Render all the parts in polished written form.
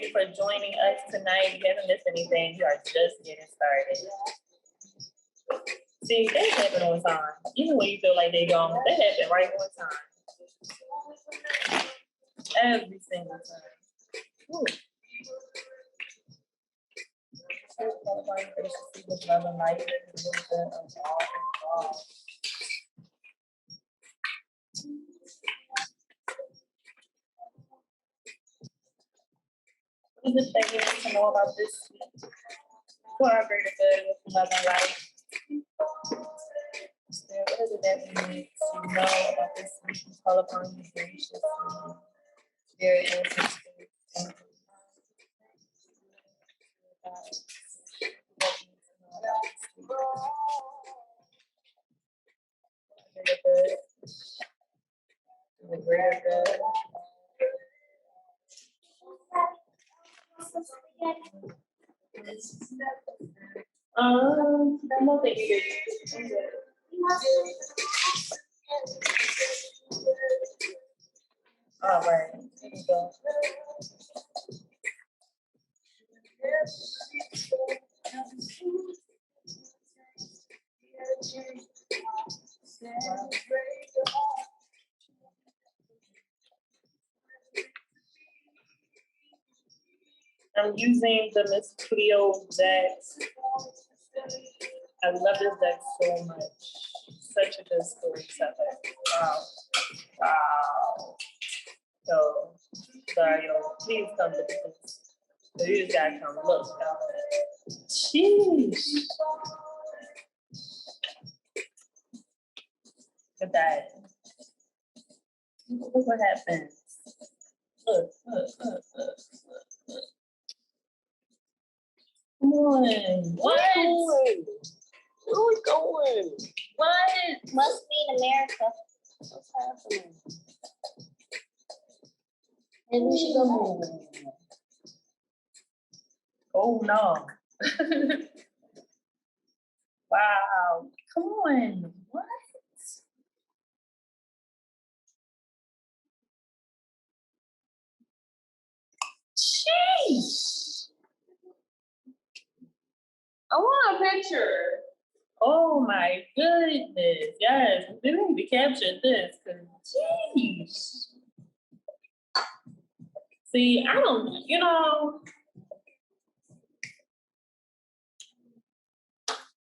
Thank you for joining us tonight. You haven't missed anything. We are just getting started. See, they happen on time. Even when you feel like they don't, they happen right on time. Every single time. Ooh. What is it that you need to know about this week? For our greater good with love and life. What is it that we need to know about this week? We call upon you graciously. Spirit and the greater good. I don't think you did. All right, here we go. I'm using the Miss Cleo deck. I love this deck so much. Such a good storyteller. Wow. Wow. So, sorry, yo, please come look at this. So you just gotta come look, y'all. Sheesh. Look at that. Look what happens. Look. Come on. What? Where are we going? What? Must be in America. What's happening? Maybe we should go. Oh no. Wow. Come on. What? Sheesh. I want a picture. Oh my goodness. Yes, we need to capture this. Jeez. See, I don't,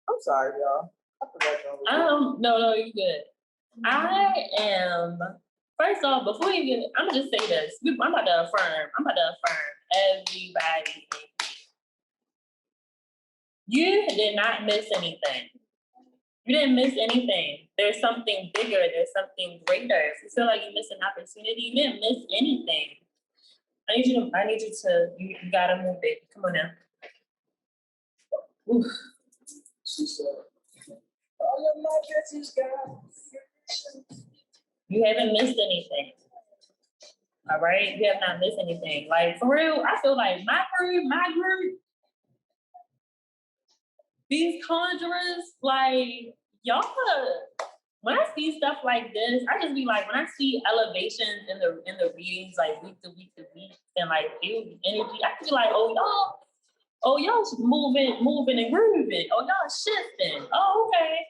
I'm sorry, y'all. I forgot y'all. No, you're good. I am, first off, before you get, I'm gonna just say this. I'm about to affirm everybody. You did not miss anything. You didn't miss anything. There's something bigger. There's something greater. If you feel like you missed an opportunity, you didn't miss anything. I need you to, you gotta move it. Come on now. Oof. She said, all of my kisses got. You haven't missed anything. All right? You have not missed anything. Like, for real, I feel like my group, these conjurers, like, y'all, when I see stuff like this, I just be like, when I see elevations in the readings, like week to week, and like feel the energy, I feel like, oh y'all moving and grooving. Oh, y'all shifting. Oh, okay.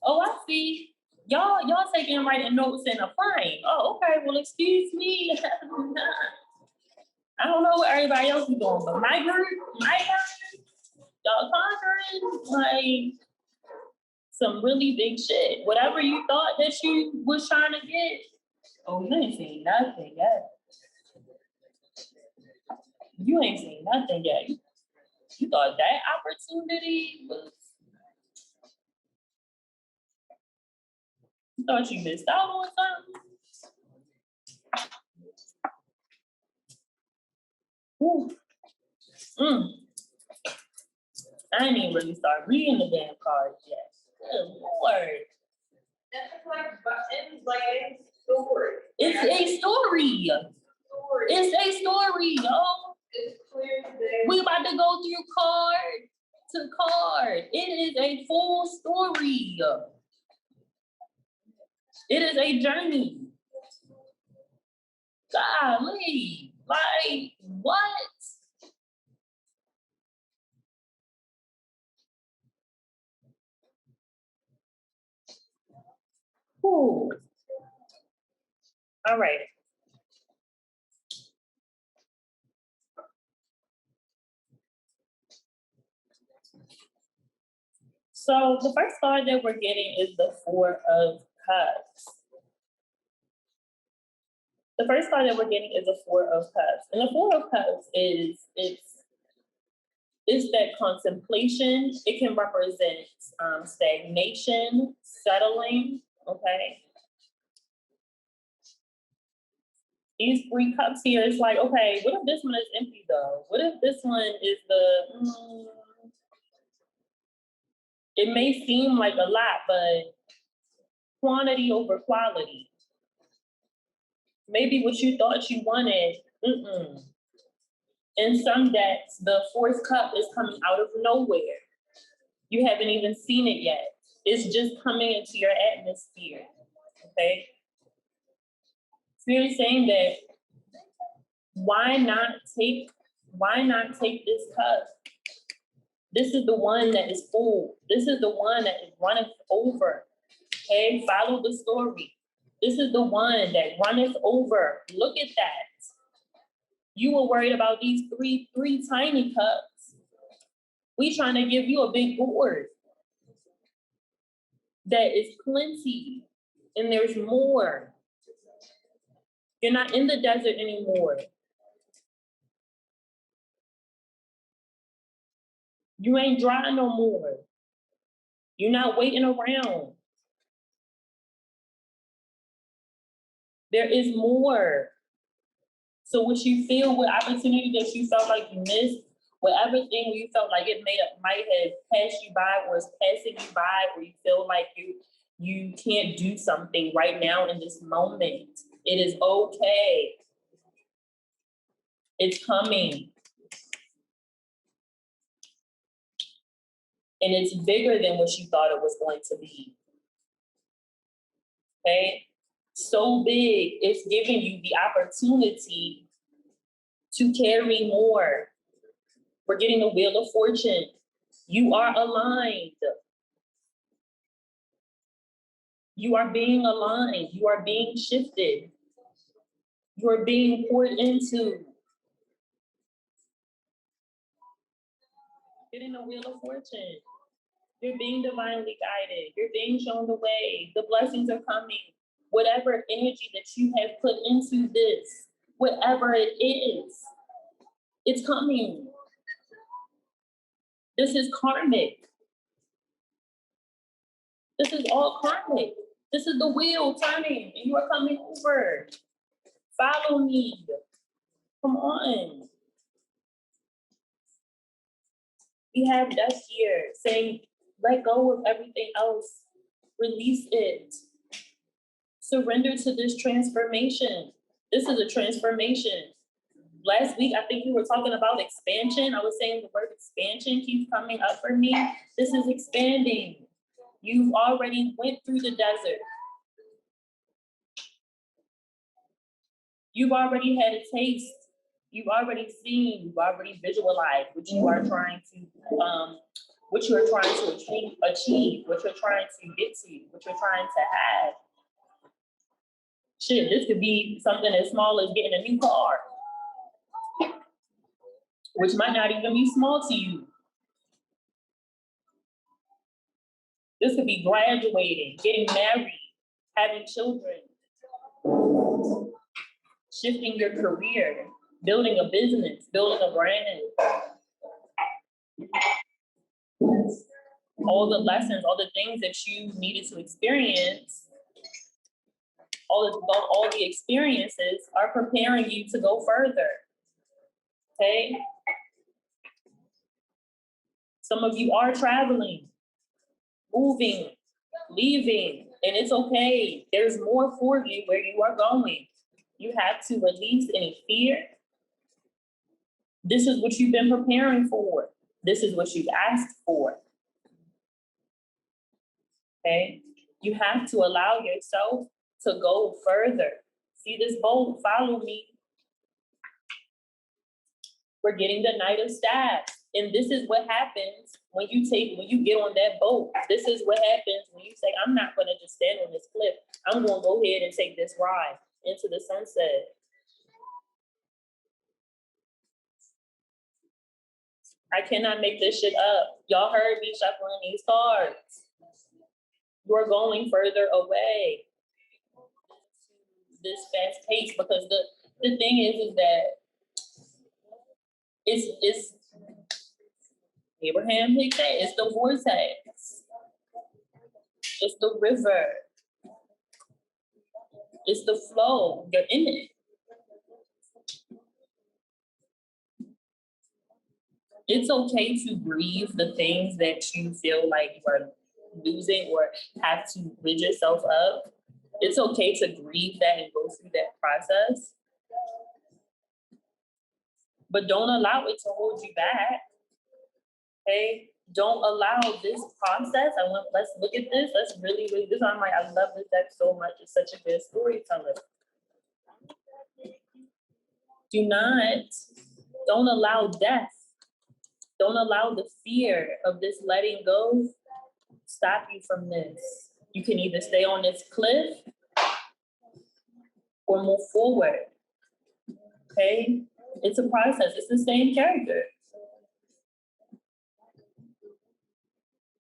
Oh, I see. Y'all taking writing notes and applying. Oh, okay. Well, excuse me. I don't know what everybody else is doing, but my group, y'all conjuring like some really big shit. Whatever you thought that you was trying to get, oh, you ain't seen nothing yet. You ain't seen nothing yet. You thought that opportunity was, you thought you missed out on something? Ooh. I didn't even really start reading the damn cards yet. Good Lord. That's like a story. It's a story. It's a story, yo. It's clear today. We about to go through card to card. It is a full story. It is a journey. Golly, like what? Ooh. All right. So the first card that we're getting is the Four of Cups. The first card that we're getting is the Four of Cups. And the Four of Cups it's that contemplation. It can represent stagnation, settling, okay? These three cups here, it's like, okay, what if this one is empty though? What if this one is it may seem like a lot, but quantity over quality. Maybe what you thought you wanted, In some decks, the fourth cup is coming out of nowhere. You haven't even seen it yet. It's just coming into your atmosphere, okay? Spirit saying that why not take this cup? This is the one that is full. This is the one that is running over. Okay, follow the story. This is the one that runneth over. Look at that. You were worried about these three tiny cups. We trying to give you a big gourd that is plenty, and there's more. You're not in the desert anymore. You ain't dry no more. You're not waiting around. There is more. So what you feel, what opportunity that you felt like you missed, whatever thing where you felt like it might have passed you by or is passing you by, where you feel like you can't do something right now in this moment. It is okay. It's coming. And it's bigger than what you thought it was going to be. Okay? So big, it's giving you the opportunity to carry more. We're getting the Wheel of Fortune. You are aligned. You are being aligned. You are being shifted. You are being poured into. Getting the Wheel of Fortune. You're being divinely guided. You're being shown the way. The blessings are coming. Whatever energy that you have put into this, whatever it is, it's coming. This is karmic. This is all karmic. This is the wheel turning, and you are coming over. Follow me. Come on. We have Death here saying, let go of everything else. Release it. Surrender to this transformation. This is a transformation. Last week, I think we were talking about expansion. I was saying the word expansion keeps coming up for me. This is expanding. You've already went through the desert. You've already had a taste. You've already seen, you've already visualized what you are trying to achieve, what you're trying to get to, what you're trying to have. Shit, this could be something as small as getting a new car, which might not even be small to you. This could be graduating, getting married, having children, shifting your career, building a business, building a brand. All the lessons, all the things that you needed to experience, all the experiences are preparing you to go further. Okay? Some of you are traveling, moving, leaving, and it's okay. There's more for you where you are going. You have to release any fear. This is what you've been preparing for. This is what you've asked for. Okay? You have to allow yourself to go further. See this boat? Follow me. We're getting the Knight of Staffs. And this is what happens when you get on that boat. This is what happens when you say, I'm not gonna just stand on this cliff. I'm gonna go ahead and take this ride into the sunset. I cannot make this shit up. Y'all heard me shuffling these cards. You're going further away. This fast pace, because the thing is that it's Abraham Hicks said, it's the vortex. It's the river. It's the flow. You're in it. It's okay to grieve the things that you feel like you are losing or have to rid yourself of. It's okay to grieve that and go through that process. But don't allow it to hold you back. Okay? Don't allow this process. Let's look at this. Let's really, this. I'm like, I love this deck so much. It's such a good storyteller. Don't allow death. Don't allow the fear of this letting go stop you from this. You can either stay on this cliff or move forward. Okay? It's a process. It's the same character.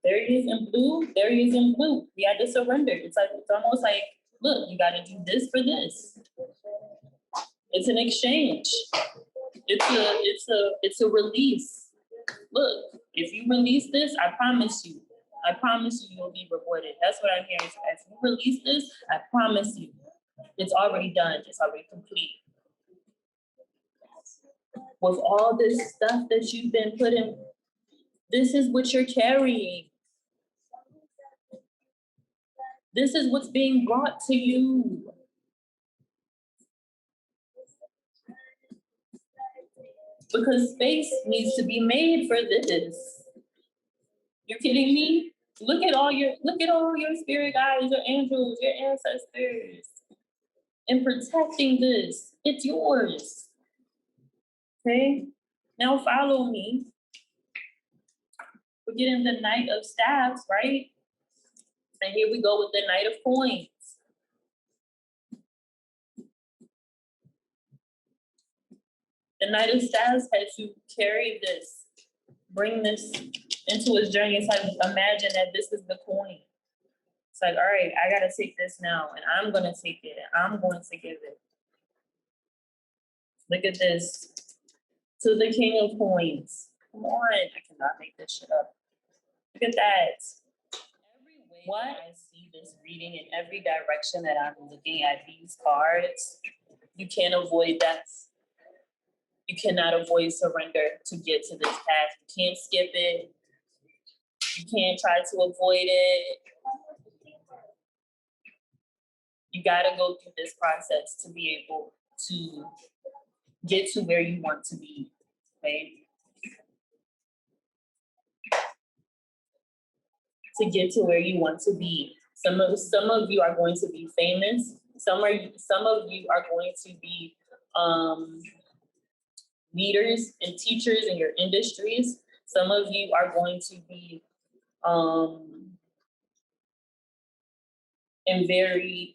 There he is in blue. There he is in blue. He had to surrender. It's almost like, look, you got to do this for this. It's an exchange. It's a release. Look, if you release this, I promise you you'll be rewarded. That's what I'm hearing. So if you release this, I promise you, it's already done. It's already complete. With all this stuff that you've been putting, this is what you're carrying. This is what's being brought to you. Because space needs to be made for this. You kidding me? Look at all your spirit guides, your angels, your ancestors, and protecting this. It's yours. Okay? Now follow me. We're getting the Knight of Staves, right? And here we go with the Knight of Coins. The Knight of Staves had to carry this, bring this into his journey. It's like, imagine that this is the coin. It's like, all right, I gotta take this now, and I'm gonna take it, and I'm going to give it. Look at this. To the King of Coins. Come on, I cannot make this shit up. Look at that. What? I see this reading in every direction that I'm looking at these cards. You can't avoid death. You cannot avoid surrender to get to this path. You can't skip it. You can't try to avoid it. You gotta go through this process to be able to get to where you want to be, okay? To get to where you want to be. Some of you are going to be famous. Some of you are going to be leaders and teachers in your industries. Some of you are going to be in very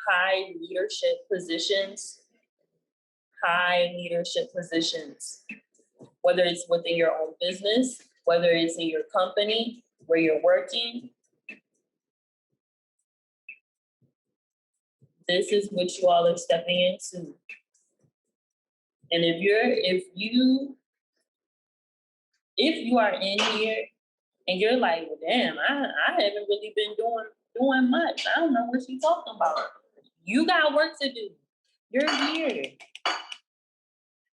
high leadership positions, whether it's within your own business, whether it's in your company where you're working. This is what you all are stepping into. And if you are in here and you're like, well, damn, I haven't really been doing much. I don't know what she's talking about. You got work to do. You're here.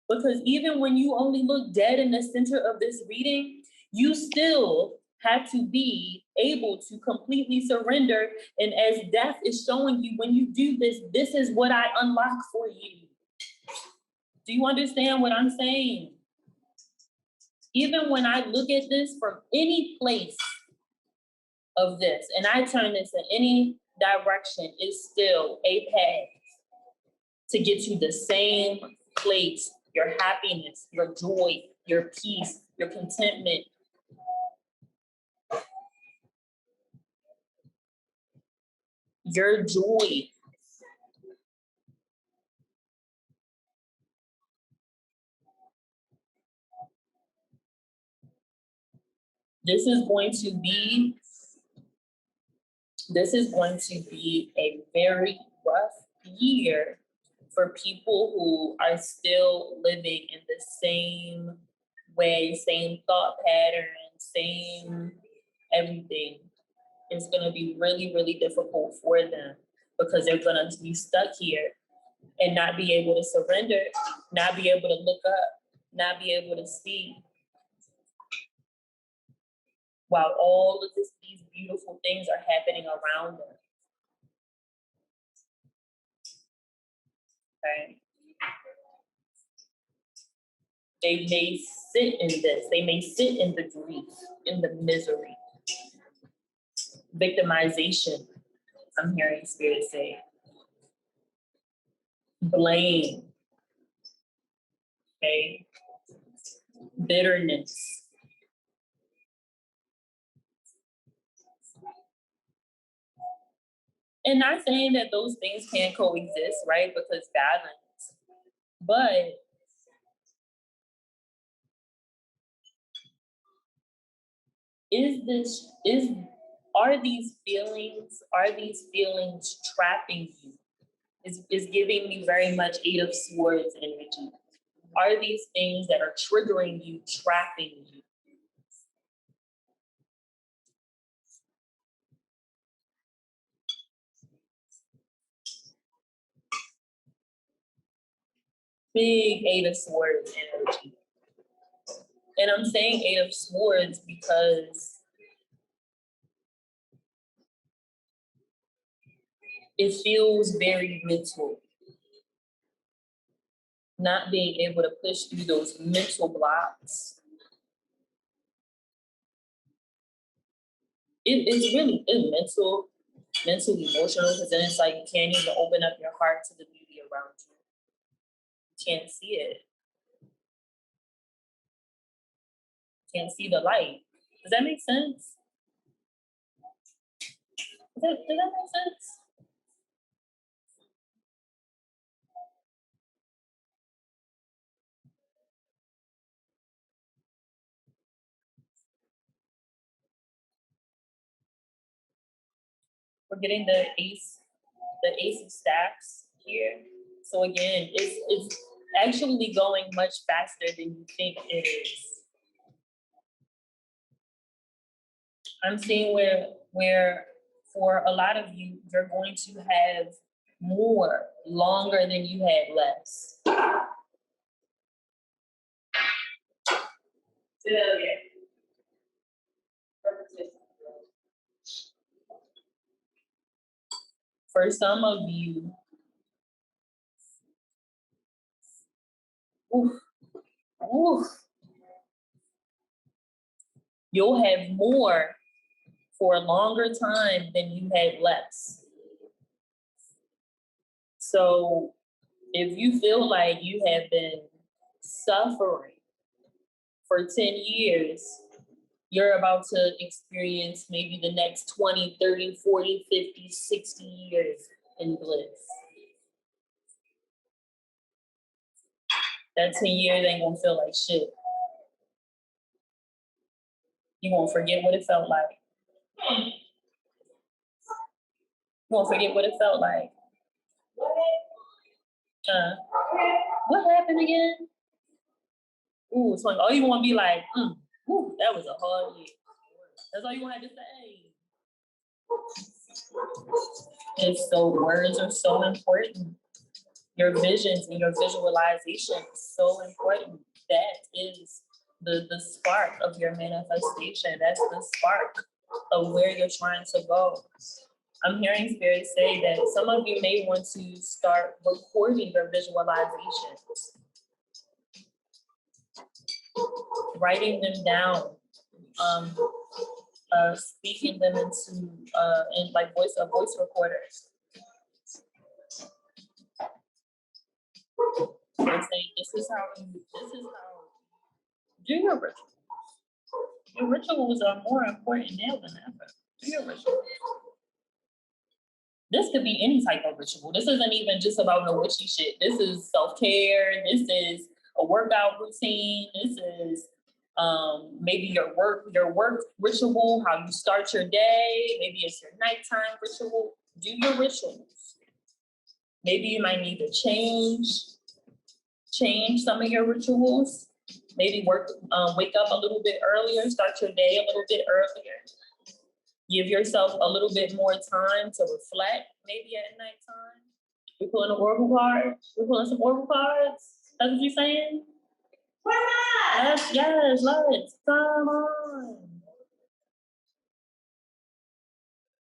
Because even when you only look dead in the center of this reading, you still have to be able to completely surrender. And as death is showing you, when you do this, this is what I unlock for you. Do you understand what I'm saying? Even when I look at this from any place of this, and I turn this in any direction, it's still a path to get to the same place your happiness, your joy, your peace, your contentment. Your joy. This is going to be a very rough year for people who are still living in the same way, same thought pattern, same everything. It's going to be really, really difficult for them because they're going to be stuck here and not be able to surrender, not be able to look up, not be able to see. While all of these beautiful things are happening around them. Okay. They may sit in this, they may sit in the grief, in the misery, victimization, I'm hearing Spirit say, blame, okay, bitterness. And not saying that those things can't coexist, right? Because balance, but are these feelings trapping you? Is giving me very much Eight of Swords energy. Are these things that are triggering you, trapping you? Big Eight of Swords energy. And I'm saying Eight of Swords because it feels very mental. Not being able to push through those mental blocks. It's mental, emotional, because then it's like you can't even open up your heart to the beauty around you. You can't see it. You can't see the light. Does that make sense? Does that make sense? We're getting the ace of staffs here. So again, it's actually going much faster than you think it is. I'm seeing where for a lot of you, you're going to have more longer than you had less. For some of you, you'll have more for a longer time than you had less. So if you feel like you have been suffering for 10 years, you're about to experience maybe the next 20, 30, 40, 50, 60 years in bliss. That 10 years ain't gonna feel like shit. You're gonna forget what it felt like. You're gonna forget what it felt like. What happened again? Ooh, so all you wanna be like, ooh, that was a hard year. That's all you want to say. And so words are so important. Your visions and your visualization is so important. That is the spark of your manifestation. That's the spark of where you're trying to go. I'm hearing Spirit say that some of you may want to start recording your visualizations, writing them down, speaking them into in like voice recorders. They're this is how do your rituals. Your rituals are more important now than ever. Do your rituals. This could be any type of ritual. This isn't even just about no witchy shit. This is self-care. This is a workout routine. This is maybe your work ritual, how you start your day. Maybe it's your nighttime ritual. Do your rituals. Maybe you might need to change some of your rituals. Maybe wake up a little bit earlier, start your day a little bit earlier. Give yourself a little bit more time to reflect, maybe at nighttime. We're pulling an oracle card. We're pulling some oracle cards. That's what you're saying? Why not? Yes, let's. Come on.